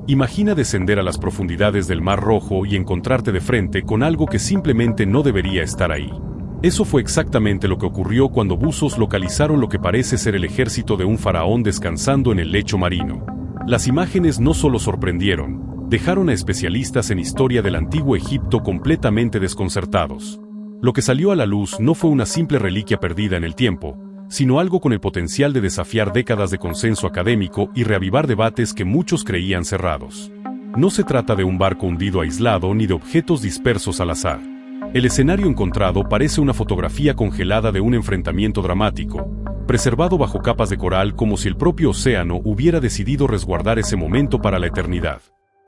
Imagina descender a las profundidades del Mar Rojo y encontrarte de frente con algo que simplemente no debería estar ahí. Eso fue exactamente lo que ocurrió cuando buzos localizaron lo que parece ser el ejército de un faraón descansando en el lecho marino. Las imágenes no solo sorprendieron, dejaron a especialistas en historia del antiguo Egipto completamente desconcertados. Lo que salió a la luz no fue una simple reliquia perdida en el tiempo, sino algo con el potencial de desafiar décadas de consenso académico y reavivar debates que muchos creían cerrados. No se trata de un barco hundido aislado ni de objetos dispersos al azar. El escenario encontrado parece una fotografía congelada de un enfrentamiento dramático, preservado bajo capas de coral como si el propio océano hubiera decidido resguardar ese momento para la eternidad.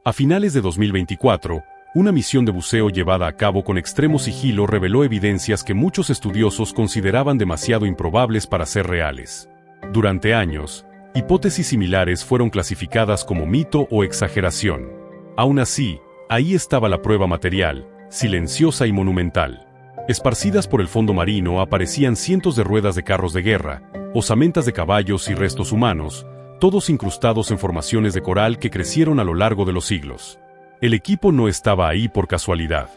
A finales de 2024, una misión de buceo llevada a cabo con extremo sigilo reveló evidencias que muchos estudiosos consideraban demasiado improbables para ser reales. Durante años, hipótesis similares fueron clasificadas como mito o exageración. Aún así, ahí estaba la prueba material, silenciosa y monumental. Esparcidas por el fondo marino aparecían cientos de ruedas de carros de guerra, osamentas de caballos y restos humanos, todos incrustados en formaciones de coral que crecieron a lo largo de los siglos. El equipo no estaba ahí por casualidad.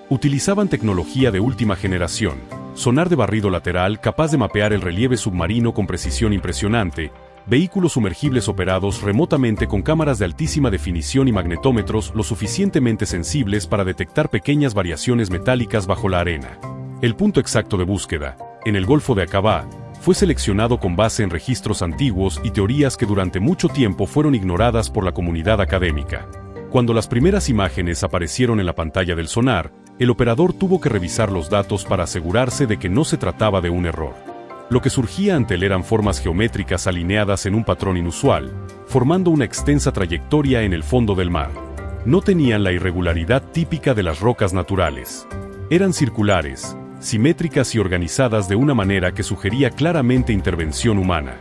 Utilizaban tecnología de última generación, sonar de barrido lateral capaz de mapear el relieve submarino con precisión impresionante, vehículos sumergibles operados remotamente con cámaras de altísima definición y magnetómetros lo suficientemente sensibles para detectar pequeñas variaciones metálicas bajo la arena. El punto exacto de búsqueda, en el Golfo de Aqaba, fue seleccionado con base en registros antiguos y teorías que durante mucho tiempo fueron ignoradas por la comunidad académica. Cuando las primeras imágenes aparecieron en la pantalla del sonar, el operador tuvo que revisar los datos para asegurarse de que no se trataba de un error. Lo que surgía ante él eran formas geométricas alineadas en un patrón inusual, formando una extensa trayectoria en el fondo del mar. No tenían la irregularidad típica de las rocas naturales. Eran circulares, simétricas y organizadas de una manera que sugería claramente intervención humana.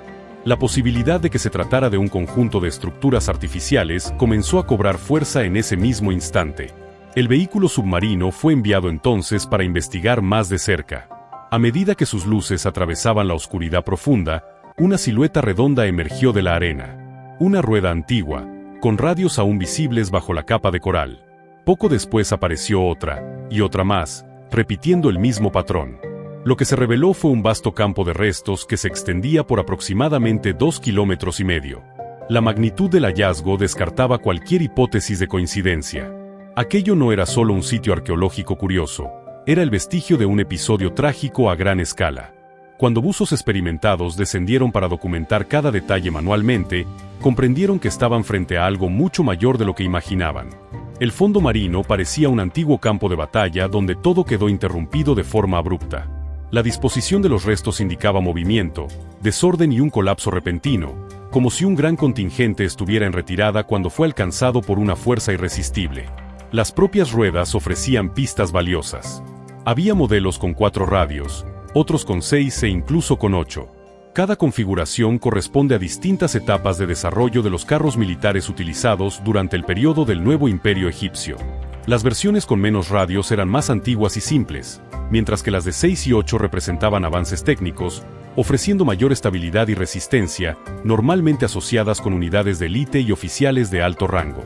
La posibilidad de que se tratara de un conjunto de estructuras artificiales comenzó a cobrar fuerza en ese mismo instante. El vehículo submarino fue enviado entonces para investigar más de cerca. A medida que sus luces atravesaban la oscuridad profunda, una silueta redonda emergió de la arena. Una rueda antigua, con radios aún visibles bajo la capa de coral. Poco después apareció otra, y otra más, repitiendo el mismo patrón. Lo que se reveló fue un vasto campo de restos que se extendía por aproximadamente 2,5 kilómetros. La magnitud del hallazgo descartaba cualquier hipótesis de coincidencia. Aquello no era solo un sitio arqueológico curioso, era el vestigio de un episodio trágico a gran escala. Cuando buzos experimentados descendieron para documentar cada detalle manualmente, comprendieron que estaban frente a algo mucho mayor de lo que imaginaban. El fondo marino parecía un antiguo campo de batalla donde todo quedó interrumpido de forma abrupta. La disposición de los restos indicaba movimiento, desorden y un colapso repentino, como si un gran contingente estuviera en retirada cuando fue alcanzado por una fuerza irresistible. Las propias ruedas ofrecían pistas valiosas. Había modelos con 4 radios, otros con 6 e incluso con 8. Cada configuración corresponde a distintas etapas de desarrollo de los carros militares utilizados durante el periodo del Nuevo Imperio Egipcio. Las versiones con menos radios eran más antiguas y simples, mientras que las de 6 y 8 representaban avances técnicos, ofreciendo mayor estabilidad y resistencia, normalmente asociadas con unidades de élite y oficiales de alto rango.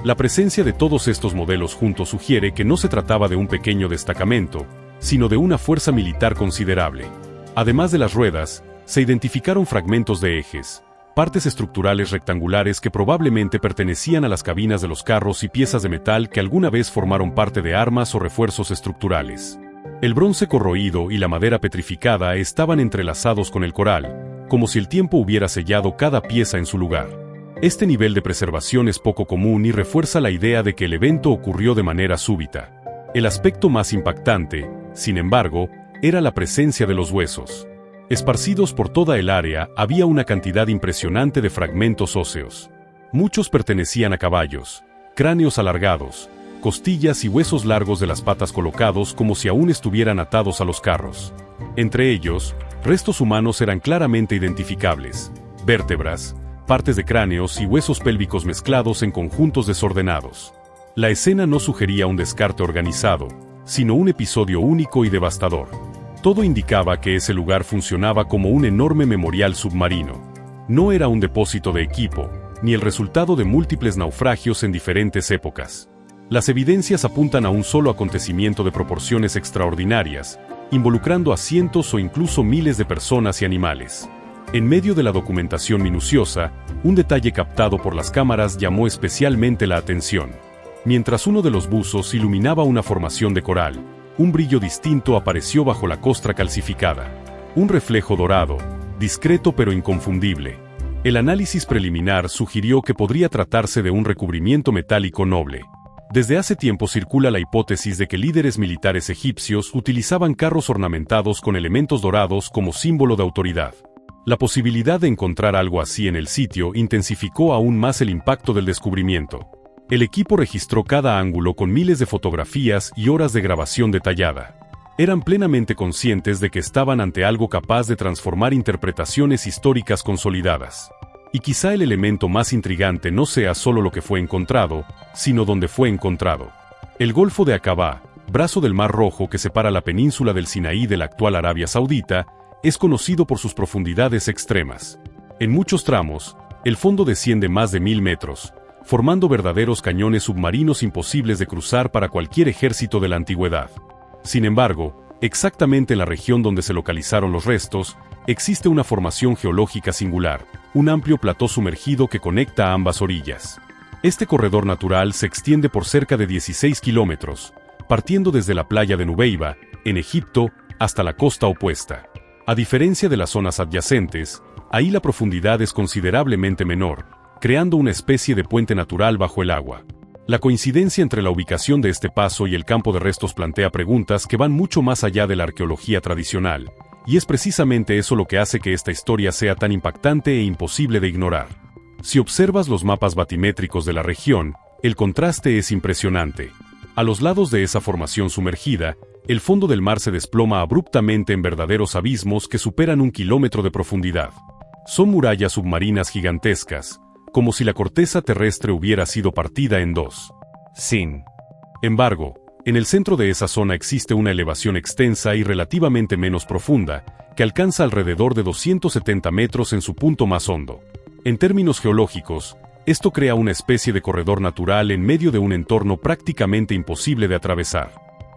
La presencia de todos estos modelos juntos sugiere que no se trataba de un pequeño destacamento, sino de una fuerza militar considerable. Además de las ruedas, se identificaron fragmentos de ejes, partes estructurales rectangulares que probablemente pertenecían a las cabinas de los carros y piezas de metal que alguna vez formaron parte de armas o refuerzos estructurales. El bronce corroído y la madera petrificada estaban entrelazados con el coral, como si el tiempo hubiera sellado cada pieza en su lugar. Este nivel de preservación es poco común y refuerza la idea de que el evento ocurrió de manera súbita. El aspecto más impactante, sin embargo, era la presencia de los huesos. Esparcidos por toda el área había una cantidad impresionante de fragmentos óseos. Muchos pertenecían a caballos, cráneos alargados, costillas y huesos largos de las patas colocados como si aún estuvieran atados a los carros. Entre ellos, restos humanos eran claramente identificables, vértebras, partes de cráneos y huesos pélvicos mezclados en conjuntos desordenados. La escena no sugería un descarte organizado, sino un episodio único y devastador. Todo indicaba que ese lugar funcionaba como un enorme memorial submarino. No era un depósito de equipo, ni el resultado de múltiples naufragios en diferentes épocas. Las evidencias apuntan a un solo acontecimiento de proporciones extraordinarias, involucrando a cientos o incluso miles de personas y animales. En medio de la documentación minuciosa, un detalle captado por las cámaras llamó especialmente la atención. Mientras uno de los buzos iluminaba una formación de coral, un brillo distinto apareció bajo la costra calcificada. Un reflejo dorado, discreto pero inconfundible. El análisis preliminar sugirió que podría tratarse de un recubrimiento metálico noble. Desde hace tiempo circula la hipótesis de que líderes militares egipcios utilizaban carros ornamentados con elementos dorados como símbolo de autoridad. La posibilidad de encontrar algo así en el sitio intensificó aún más el impacto del descubrimiento. El equipo registró cada ángulo con miles de fotografías y horas de grabación detallada. Eran plenamente conscientes de que estaban ante algo capaz de transformar interpretaciones históricas consolidadas. Y quizá el elemento más intrigante no sea solo lo que fue encontrado, sino dónde fue encontrado. El Golfo de Aqaba, brazo del Mar Rojo que separa la península del Sinaí de la actual Arabia Saudita, es conocido por sus profundidades extremas. En muchos tramos, el fondo desciende más de 1000 metros, formando verdaderos cañones submarinos imposibles de cruzar para cualquier ejército de la antigüedad. Sin embargo, exactamente en la región donde se localizaron los restos, existe una formación geológica singular, un amplio plató sumergido que conecta a ambas orillas. Este corredor natural se extiende por cerca de 16 kilómetros, partiendo desde la playa de Nubeiba, en Egipto, hasta la costa opuesta. A diferencia de las zonas adyacentes, ahí la profundidad es considerablemente menor, creando una especie de puente natural bajo el agua. La coincidencia entre la ubicación de este paso y el campo de restos plantea preguntas que van mucho más allá de la arqueología tradicional, y es precisamente eso lo que hace que esta historia sea tan impactante e imposible de ignorar. Si observas los mapas batimétricos de la región, el contraste es impresionante. A los lados de esa formación sumergida, el fondo del mar se desploma abruptamente en verdaderos abismos que superan 1 kilómetro de profundidad. Son murallas submarinas gigantescas, como si la corteza terrestre hubiera sido partida en dos. Sin embargo, en el centro de esa zona existe una elevación extensa y relativamente menos profunda, que alcanza alrededor de 270 metros en su punto más hondo. En términos geológicos, esto crea una especie de corredor natural en medio de un entorno prácticamente imposible de atravesar.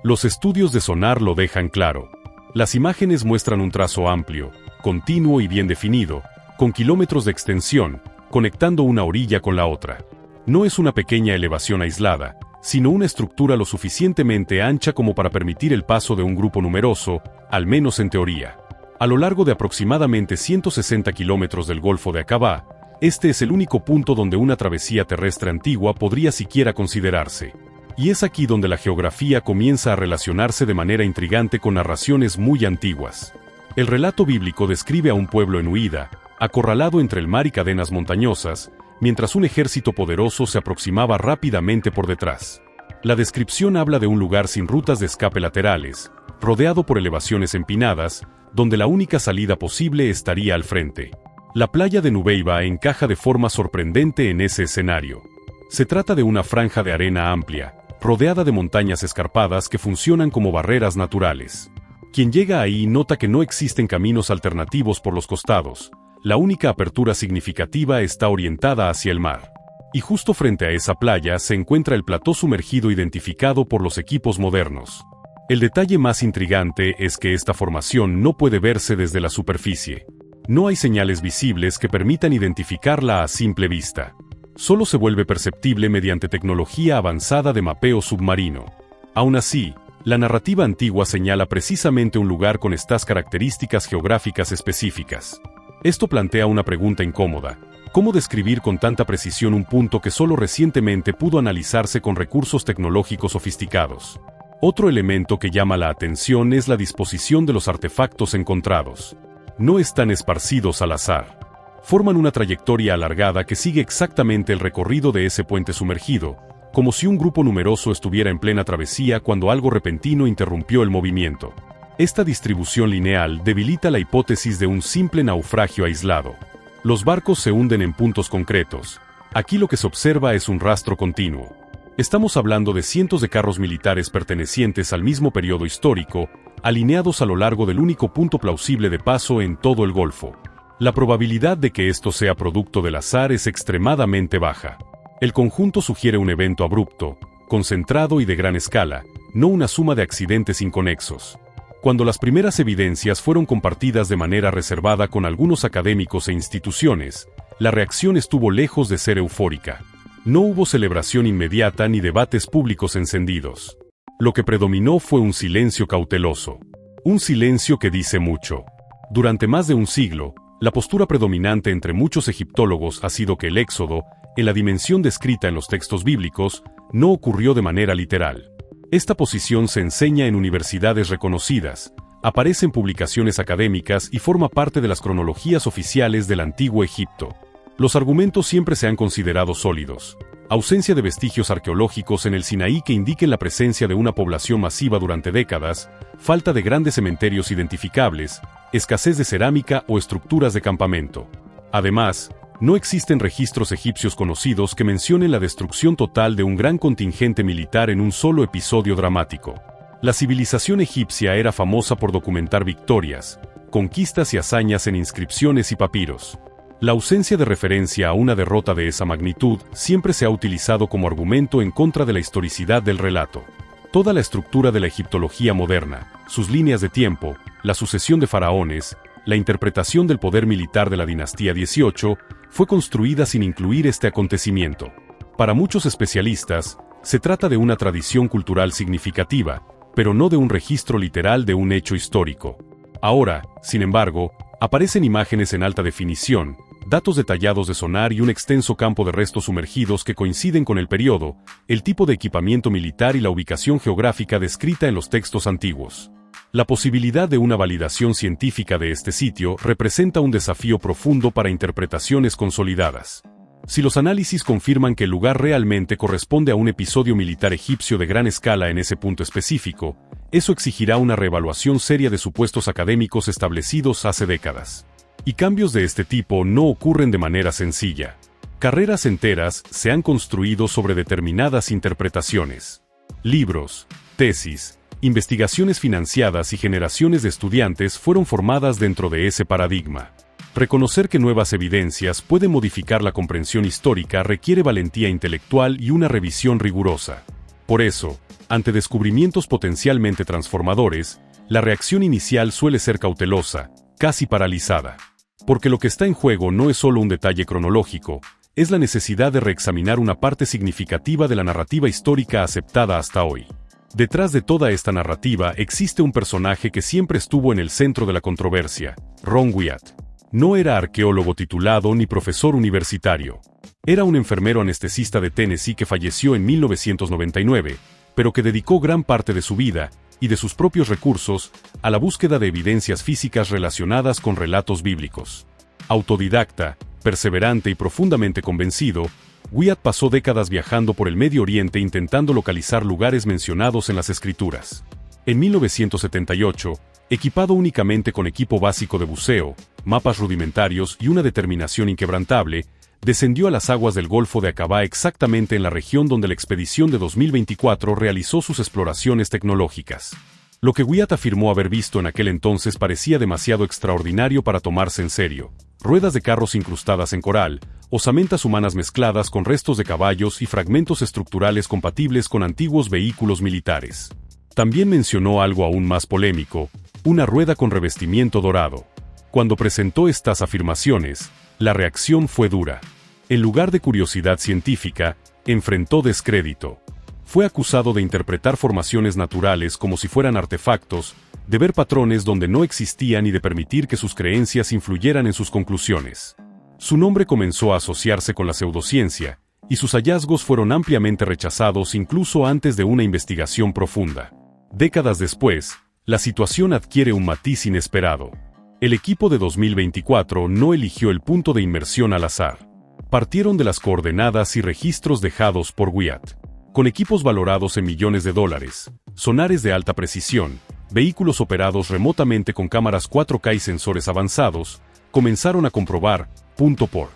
Los estudios de sonar lo dejan claro. Las imágenes muestran un trazo amplio, continuo y bien definido, con kilómetros de extensión, conectando una orilla con la otra. No es una pequeña elevación aislada, sino una estructura lo suficientemente ancha como para permitir el paso de un grupo numeroso, al menos en teoría. A lo largo de aproximadamente 160 kilómetros del Golfo de Aqaba, este es el único punto donde una travesía terrestre antigua podría siquiera considerarse. Y es aquí donde la geografía comienza a relacionarse de manera intrigante con narraciones muy antiguas. El relato bíblico describe a un pueblo en huida, acorralado entre el mar y cadenas montañosas, mientras un ejército poderoso se aproximaba rápidamente por detrás. La descripción habla de un lugar sin rutas de escape laterales, rodeado por elevaciones empinadas, donde la única salida posible estaría al frente. La playa de Nubeiba encaja de forma sorprendente en ese escenario. Se trata de una franja de arena amplia, rodeada de montañas escarpadas que funcionan como barreras naturales. Quien llega ahí nota que no existen caminos alternativos por los costados. La única apertura significativa está orientada hacia el mar. Y justo frente a esa playa se encuentra el plató sumergido identificado por los equipos modernos. El detalle más intrigante es que esta formación no puede verse desde la superficie. No hay señales visibles que permitan identificarla a simple vista. Solo se vuelve perceptible mediante tecnología avanzada de mapeo submarino. Aún así, la narrativa antigua señala precisamente un lugar con estas características geográficas específicas. Esto plantea una pregunta incómoda. ¿Cómo describir con tanta precisión un punto que solo recientemente pudo analizarse con recursos tecnológicos sofisticados? Otro elemento que llama la atención es la disposición de los artefactos encontrados. No están esparcidos al azar. Forman una trayectoria alargada que sigue exactamente el recorrido de ese puente sumergido, como si un grupo numeroso estuviera en plena travesía cuando algo repentino interrumpió el movimiento. Esta distribución lineal debilita la hipótesis de un simple naufragio aislado. Los barcos se hunden en puntos concretos. Aquí lo que se observa es un rastro continuo. Estamos hablando de cientos de carros militares pertenecientes al mismo periodo histórico, alineados a lo largo del único punto plausible de paso en todo el Golfo. La probabilidad de que esto sea producto del azar es extremadamente baja. El conjunto sugiere un evento abrupto, concentrado y de gran escala, no una suma de accidentes inconexos. Cuando las primeras evidencias fueron compartidas de manera reservada con algunos académicos e instituciones, la reacción estuvo lejos de ser eufórica. No hubo celebración inmediata ni debates públicos encendidos. Lo que predominó fue un silencio cauteloso. Un silencio que dice mucho. Durante más de un siglo, la postura predominante entre muchos egiptólogos ha sido que el éxodo, en la dimensión descrita en los textos bíblicos, no ocurrió de manera literal. Esta posición se enseña en universidades reconocidas, aparece en publicaciones académicas y forma parte de las cronologías oficiales del Antiguo Egipto. Los argumentos siempre se han considerado sólidos. Ausencia de vestigios arqueológicos en el Sinaí que indiquen la presencia de una población masiva durante décadas, falta de grandes cementerios identificables, escasez de cerámica o estructuras de campamento. Además, no existen registros egipcios conocidos que mencionen la destrucción total de un gran contingente militar en un solo episodio dramático. La civilización egipcia era famosa por documentar victorias, conquistas y hazañas en inscripciones y papiros. La ausencia de referencia a una derrota de esa magnitud siempre se ha utilizado como argumento en contra de la historicidad del relato. Toda la estructura de la egiptología moderna, sus líneas de tiempo, la sucesión de faraones, la interpretación del poder militar de la dinastía XVIII, fue construida sin incluir este acontecimiento. Para muchos especialistas, se trata de una tradición cultural significativa, pero no de un registro literal de un hecho histórico. Ahora, sin embargo, aparecen imágenes en alta definición, datos detallados de sonar y un extenso campo de restos sumergidos que coinciden con el periodo, el tipo de equipamiento militar y la ubicación geográfica descrita en los textos antiguos. La posibilidad de una validación científica de este sitio representa un desafío profundo para interpretaciones consolidadas. Si los análisis confirman que el lugar realmente corresponde a un episodio militar egipcio de gran escala en ese punto específico, eso exigirá una reevaluación seria de supuestos académicos establecidos hace décadas. Y cambios de este tipo no ocurren de manera sencilla. Carreras enteras se han construido sobre determinadas interpretaciones. Libros, tesis, investigaciones financiadas y generaciones de estudiantes fueron formadas dentro de ese paradigma. Reconocer que nuevas evidencias pueden modificar la comprensión histórica requiere valentía intelectual y una revisión rigurosa. Por eso, ante descubrimientos potencialmente transformadores, la reacción inicial suele ser cautelosa, casi paralizada. Porque lo que está en juego no es solo un detalle cronológico, es la necesidad de reexaminar una parte significativa de la narrativa histórica aceptada hasta hoy. Detrás de toda esta narrativa existe un personaje que siempre estuvo en el centro de la controversia, Ron Wyatt. No era arqueólogo titulado ni profesor universitario. Era un enfermero anestesista de Tennessee que falleció en 1999, pero que dedicó gran parte de su vida, y de sus propios recursos, a la búsqueda de evidencias físicas relacionadas con relatos bíblicos. Autodidacta, perseverante y profundamente convencido, Wyatt pasó décadas viajando por el Medio Oriente intentando localizar lugares mencionados en las Escrituras. En 1978, equipado únicamente con equipo básico de buceo, mapas rudimentarios y una determinación inquebrantable, descendió a las aguas del Golfo de Aqaba exactamente en la región donde la expedición de 2024 realizó sus exploraciones tecnológicas. Lo que Wyatt afirmó haber visto en aquel entonces parecía demasiado extraordinario para tomarse en serio. Ruedas de carros incrustadas en coral, osamentas humanas mezcladas con restos de caballos y fragmentos estructurales compatibles con antiguos vehículos militares. También mencionó algo aún más polémico, una rueda con revestimiento dorado. Cuando presentó estas afirmaciones, la reacción fue dura. En lugar de curiosidad científica, enfrentó descrédito. Fue acusado de interpretar formaciones naturales como si fueran artefactos, de ver patrones donde no existían y de permitir que sus creencias influyeran en sus conclusiones. Su nombre comenzó a asociarse con la pseudociencia, y sus hallazgos fueron ampliamente rechazados incluso antes de una investigación profunda. Décadas después, la situación adquiere un matiz inesperado. El equipo de 2024 no eligió el punto de inmersión al azar. Partieron de las coordenadas y registros dejados por Wyatt. Con equipos valorados en millones de dólares, sonares de alta precisión, vehículos operados remotamente con cámaras 4K y sensores avanzados, comenzaron a comprobar, punto por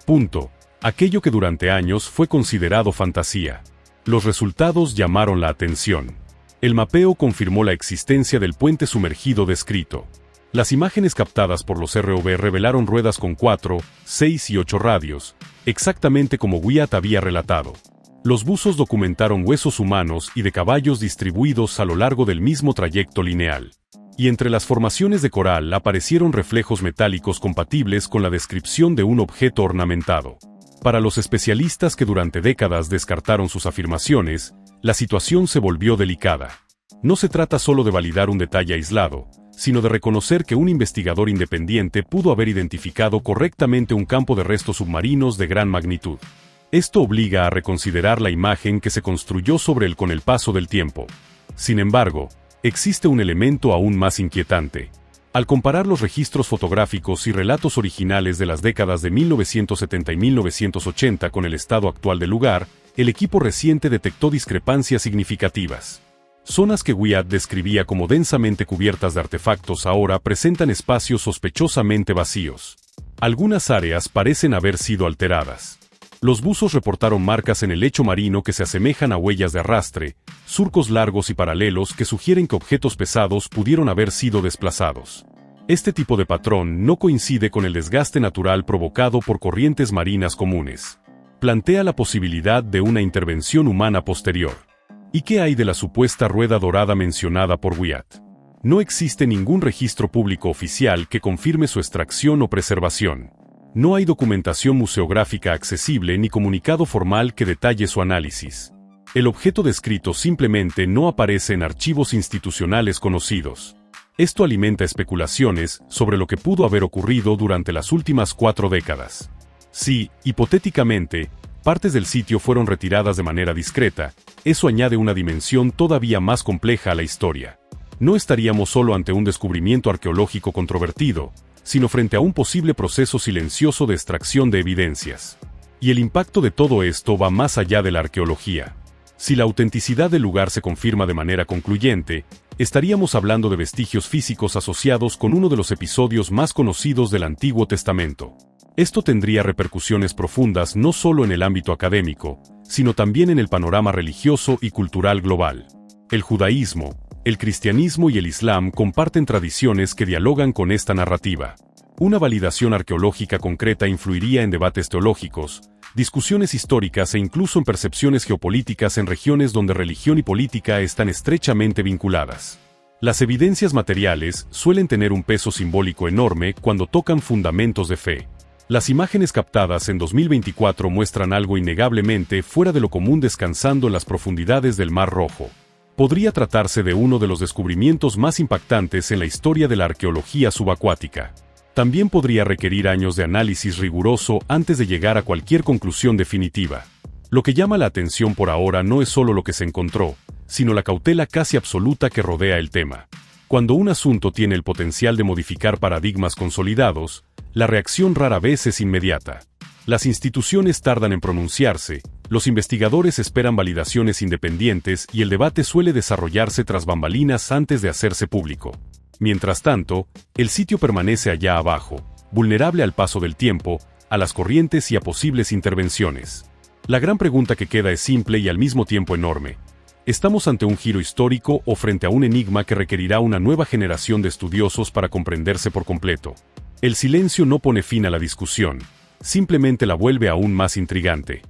punto, aquello que durante años fue considerado fantasía. Los resultados llamaron la atención. El mapeo confirmó la existencia del puente sumergido descrito. Las imágenes captadas por los ROV revelaron ruedas con 4, 6 y 8 radios, exactamente como Wyatt había relatado. Los buzos documentaron huesos humanos y de caballos distribuidos a lo largo del mismo trayecto lineal. Y entre las formaciones de coral aparecieron reflejos metálicos compatibles con la descripción de un objeto ornamentado. Para los especialistas que durante décadas descartaron sus afirmaciones, la situación se volvió delicada. No se trata solo de validar un detalle aislado, sino de reconocer que un investigador independiente pudo haber identificado correctamente un campo de restos submarinos de gran magnitud. Esto obliga a reconsiderar la imagen que se construyó sobre él con el paso del tiempo. Sin embargo, existe un elemento aún más inquietante. Al comparar los registros fotográficos y relatos originales de las décadas de 1970 y 1980 con el estado actual del lugar, el equipo reciente detectó discrepancias significativas. Zonas que Wyatt describía como densamente cubiertas de artefactos ahora presentan espacios sospechosamente vacíos. Algunas áreas parecen haber sido alteradas. Los buzos reportaron marcas en el lecho marino que se asemejan a huellas de arrastre, surcos largos y paralelos que sugieren que objetos pesados pudieron haber sido desplazados. Este tipo de patrón no coincide con el desgaste natural provocado por corrientes marinas comunes. Plantea la posibilidad de una intervención humana posterior. ¿Y qué hay de la supuesta rueda dorada mencionada por Wyatt? No existe ningún registro público oficial que confirme su extracción o preservación. No hay documentación museográfica accesible ni comunicado formal que detalle su análisis. El objeto descrito simplemente no aparece en archivos institucionales conocidos. Esto alimenta especulaciones sobre lo que pudo haber ocurrido durante las últimas 4 décadas. Si, hipotéticamente, partes del sitio fueron retiradas de manera discreta, eso añade una dimensión todavía más compleja a la historia. No estaríamos solo ante un descubrimiento arqueológico controvertido, sino frente a un posible proceso silencioso de extracción de evidencias. Y el impacto de todo esto va más allá de la arqueología. Si la autenticidad del lugar se confirma de manera concluyente, estaríamos hablando de vestigios físicos asociados con uno de los episodios más conocidos del Antiguo Testamento. Esto tendría repercusiones profundas no solo en el ámbito académico, sino también en el panorama religioso y cultural global. El judaísmo, el cristianismo y el islam comparten tradiciones que dialogan con esta narrativa. Una validación arqueológica concreta influiría en debates teológicos, discusiones históricas e incluso en percepciones geopolíticas en regiones donde religión y política están estrechamente vinculadas. Las evidencias materiales suelen tener un peso simbólico enorme cuando tocan fundamentos de fe. Las imágenes captadas en 2024 muestran algo innegablemente fuera de lo común descansando en las profundidades del Mar Rojo. Podría tratarse de uno de los descubrimientos más impactantes en la historia de la arqueología subacuática. También podría requerir años de análisis riguroso antes de llegar a cualquier conclusión definitiva. Lo que llama la atención por ahora no es solo lo que se encontró, sino la cautela casi absoluta que rodea el tema. Cuando un asunto tiene el potencial de modificar paradigmas consolidados, la reacción rara vez es inmediata. Las instituciones tardan en pronunciarse, los investigadores esperan validaciones independientes y el debate suele desarrollarse tras bambalinas antes de hacerse público. Mientras tanto, el sitio permanece allá abajo, vulnerable al paso del tiempo, a las corrientes y a posibles intervenciones. La gran pregunta que queda es simple y al mismo tiempo enorme. ¿Estamos ante un giro histórico o frente a un enigma que requerirá una nueva generación de estudiosos para comprenderse por completo? El silencio no pone fin a la discusión, simplemente la vuelve aún más intrigante.